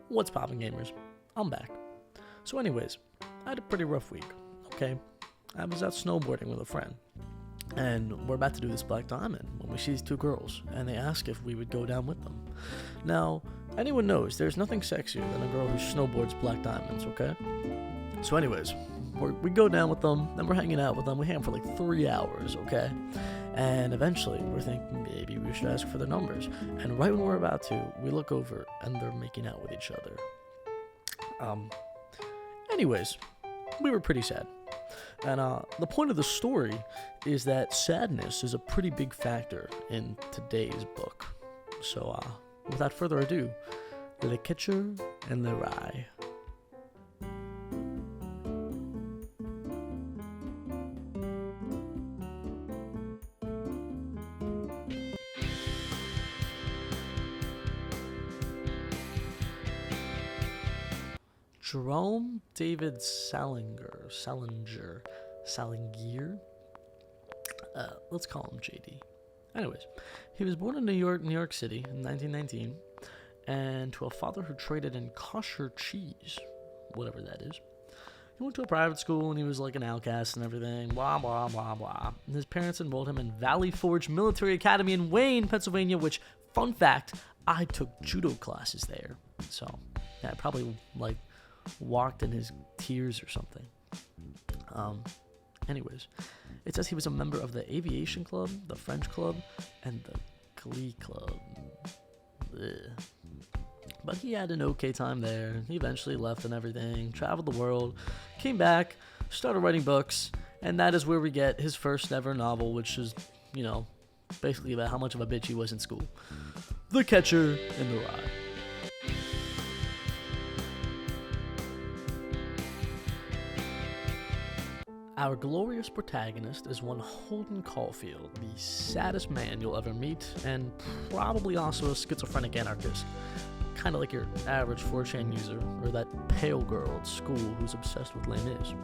What's poppin', gamers? I'm back. So anyways, I had a pretty rough week, okay? I was out snowboarding with a friend, and we're about to do this Black Diamond when we see these two girls, and they ask if we would go down with them. Now, anyone knows there's nothing sexier than a girl who snowboards Black Diamonds, okay? So anyways, we go down with them, then we're hanging out with them. We hang for like 3 hours, okay? And eventually, we're thinking maybe we should ask for their numbers. And right when we're about to, we look over, and they're making out with each other. Anyways, we were pretty sad. And the point of the story is that sadness is a pretty big factor in today's book. So, without further ado, The Catcher in the Rye. Jerome David Salinger, let's call him JD. Anyways, he was born in New York City in 1919, and to a father who traded in kosher cheese, whatever that is. He went to a private school, and he was like an outcast and everything, blah, blah, blah, blah. And his parents enrolled him in Valley Forge Military Academy in Wayne, Pennsylvania, which, fun fact, I took judo classes there. So, yeah, I probably, walked in his tears or something. Anyways, it says he was a member of the Aviation Club, the French Club, and the Glee Club. Ugh. But he had an okay time there. He eventually left and everything, traveled the world, came back, started writing books, and that is where we get his first ever novel, which is, basically about how much of a bitch he was in school. The Catcher in the Rye. Our glorious protagonist is one Holden Caulfield, the saddest man you'll ever meet, and probably also a schizophrenic anarchist. Kind of like your average 4chan user, or that pale girl at school who's obsessed with Les Mis.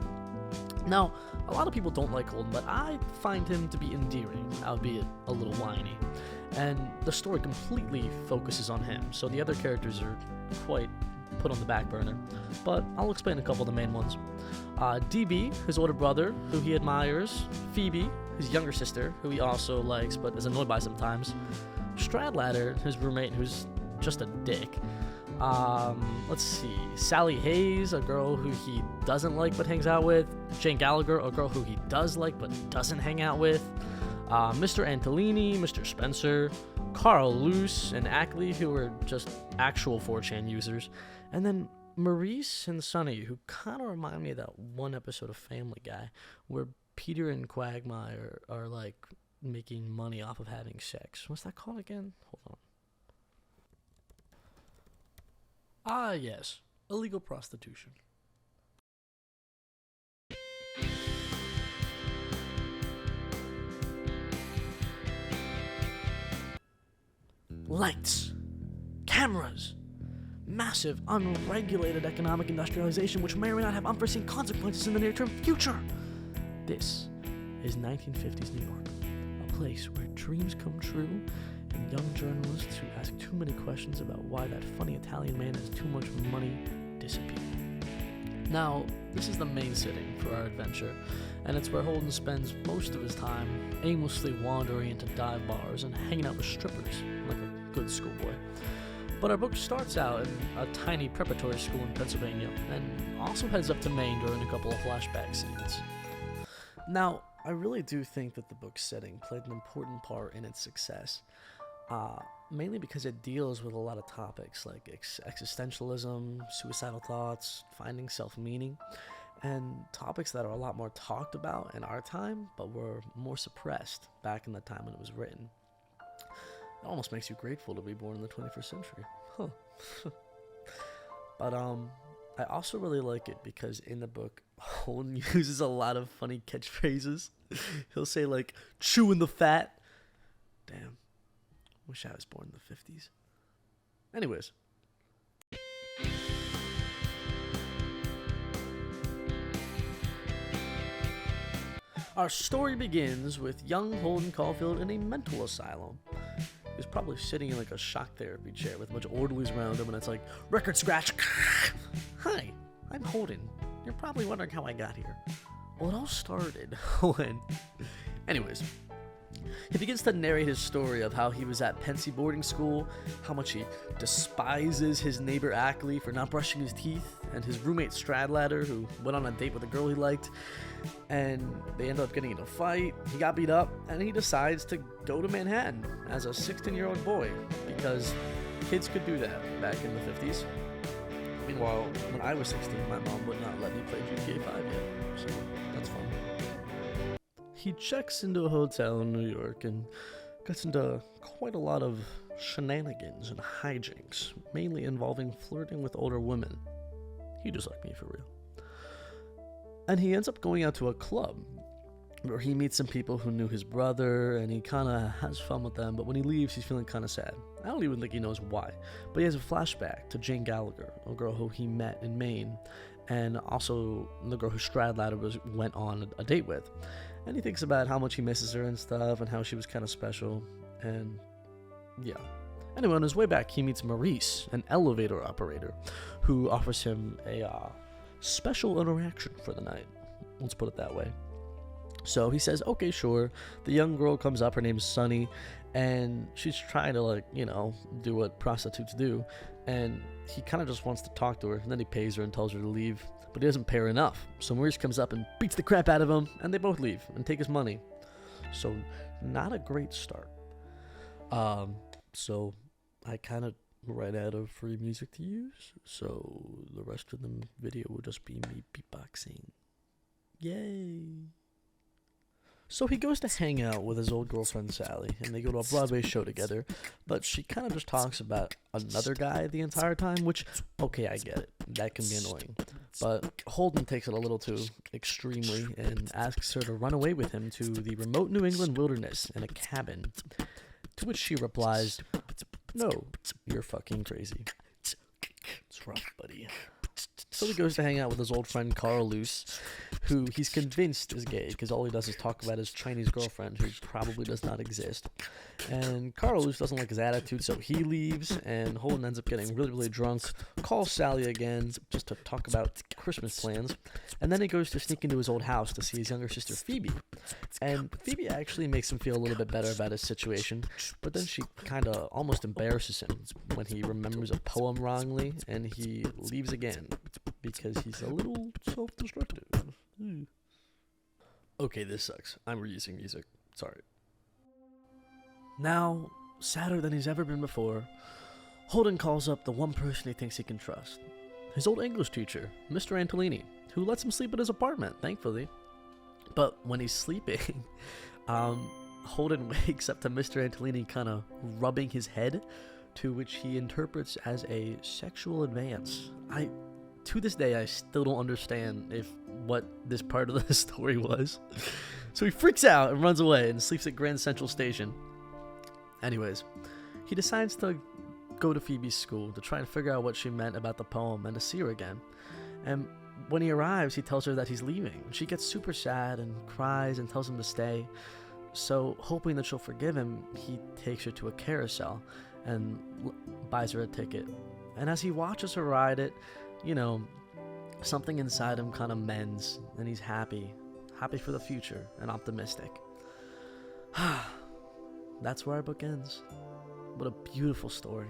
Now, a lot of people don't like Holden, but I find him to be endearing, albeit a little whiny. And the story completely focuses on him, so the other characters are quite put on the back burner. But I'll explain a couple of the main ones. DB, his older brother, who he admires. Phoebe, his younger sister, who he also likes but is annoyed by sometimes. Stradlater, his roommate, who's just a dick. Let's see. Sally Hayes, a girl who he doesn't like but hangs out with. Jane Gallagher, a girl who he does like but doesn't hang out with. Mr. Antolini, Mr. Spencer, Carl Luce, and Ackley, who are just actual 4chan users. And then Maurice and Sonny, who kind of remind me of that one episode of Family Guy where Peter and Quagmire are like making money off of having sex. What's that called again? Hold on. Yes. Illegal prostitution. Lights. Cameras. Massive, unregulated economic industrialization which may or may not have unforeseen consequences in the near-term future. This is 1950s New York, a place where dreams come true and young journalists who ask too many questions about why that funny Italian man has too much money disappear. Now, this is the main setting for our adventure, and it's where Holden spends most of his time aimlessly wandering into dive bars and hanging out with strippers, like a good schoolboy. But our book starts out in a tiny preparatory school in Pennsylvania, and also heads up to Maine during a couple of flashback scenes. Now, I really do think that the book's setting played an important part in its success, mainly because it deals with a lot of topics like existentialism, suicidal thoughts, finding self-meaning, and topics that are a lot more talked about in our time, but were more suppressed back in the time when it was written. It almost makes you grateful to be born in the 21st century. Huh. But I also really like it because in the book, Holden uses a lot of funny catchphrases. He'll say like, chewing the fat. Damn. Wish I was born in the 50s. Anyways. Our story begins with young Holden Caulfield in a mental asylum. He's probably sitting in like a shock therapy chair with a bunch of orderlies around him, and it's like, record scratch. Hi, I'm Holden. You're probably wondering how I got here. Well, it all started when... Anyways, he begins to narrate his story of how he was at Pensy boarding school, how much he despises his neighbor Ackley for not brushing his teeth, and his roommate Stradlater, who went on a date with a girl he liked, and they ended up getting in a fight. He got beat up, and he decides to go to Manhattan as a 16-year-old boy, because kids could do that back in the 50s. Meanwhile, when I was 16, my mom would not let me play GTA 5 yet, so that's fun. He checks into a hotel in New York and gets into quite a lot of shenanigans and hijinks, mainly involving flirting with older women. He just like me for real. And he ends up going out to a club where he meets some people who knew his brother, and he kind of has fun with them, but when he leaves, he's feeling kind of sad. I don't even think he knows why, but he has a flashback to Jane Gallagher, a girl who he met in Maine, and also the girl who Stradlater went on a date with. And he thinks about how much he misses her and stuff, and how she was kind of special, and yeah. Anyway, on his way back, he meets Maurice, an elevator operator, who offers him a special interaction for the night. Let's put it that way. So he says, okay, sure. The young girl comes up, her name's Sunny, and she's trying to, like, you know, do what prostitutes do, and he kind of just wants to talk to her, and then he pays her and tells her to leave, but he doesn't pay her enough. So Maurice comes up and beats the crap out of him, and they both leave and take his money. So not a great start. So I kind of ran out of free music to use, so the rest of the video will just be me beatboxing. Yay! So he goes to hang out with his old girlfriend Sally, and they go to a Broadway show together, but she kind of just talks about another guy the entire time, which, okay, I get it. That can be annoying. But Holden takes it a little too extremely and asks her to run away with him to the remote New England wilderness in a cabin, to which she replies, no, you're fucking crazy. It's rough, buddy. So he goes to hang out with his old friend Carl Luce, who he's convinced is gay because all he does is talk about his Chinese girlfriend, who probably does not exist. And Carl Luce doesn't like his attitude, so he leaves, and Holden ends up getting really, really drunk, calls Sally again just to talk about Christmas plans, and then he goes to sneak into his old house to see his younger sister Phoebe. And Phoebe actually makes him feel a little bit better about his situation, but then she kind of almost embarrasses him when he remembers a poem wrongly, and he leaves again because he's a little self-destructive. Okay, this sucks. I'm reusing music. Sorry. Now, sadder than he's ever been before, Holden calls up the one person he thinks he can trust. His old English teacher, Mr. Antolini, who lets him sleep at his apartment, thankfully. But when he's sleeping, Holden wakes up to Mr. Antolini kind of rubbing his head, to which he interprets as a sexual advance. To this day, I still don't understand what this part of the story was. So he freaks out and runs away and sleeps at Grand Central Station. Anyways, he decides to go to Phoebe's school to try and figure out what she meant about the poem and to see her again. And when he arrives, he tells her that he's leaving. She gets super sad and cries and tells him to stay. So, hoping that she'll forgive him, he takes her to a carousel and buys her a ticket. And as he watches her ride it, you know, something inside him kind of mends, and he's happy for the future and optimistic. That's where our book ends. What a beautiful story.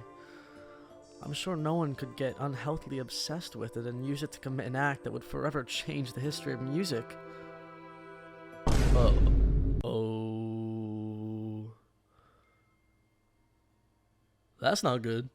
I'm sure no one could get unhealthily obsessed with it and use it to commit an act that would forever change the history of music. Oh. That's not good.